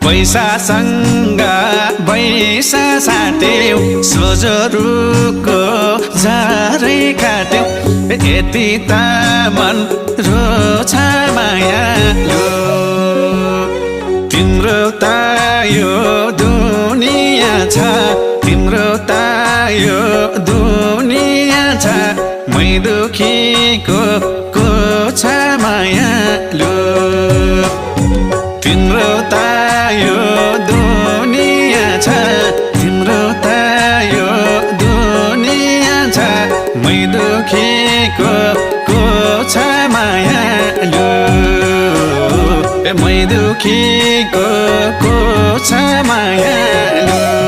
पैसासँग पैसा साट्यौ सोझो रुखको झारै काट्यौ यति त मन रोछ मायालु तिम्रो त यो दुनिया छ तिम्रो त यो दुनिया छ मै दुखीको को छ मायालु तिम्रो त यो दुनिया छ तिम्रो त यो दुनिया छ मै दुखीको को छ मायालु मै दुखीको को छ मायालु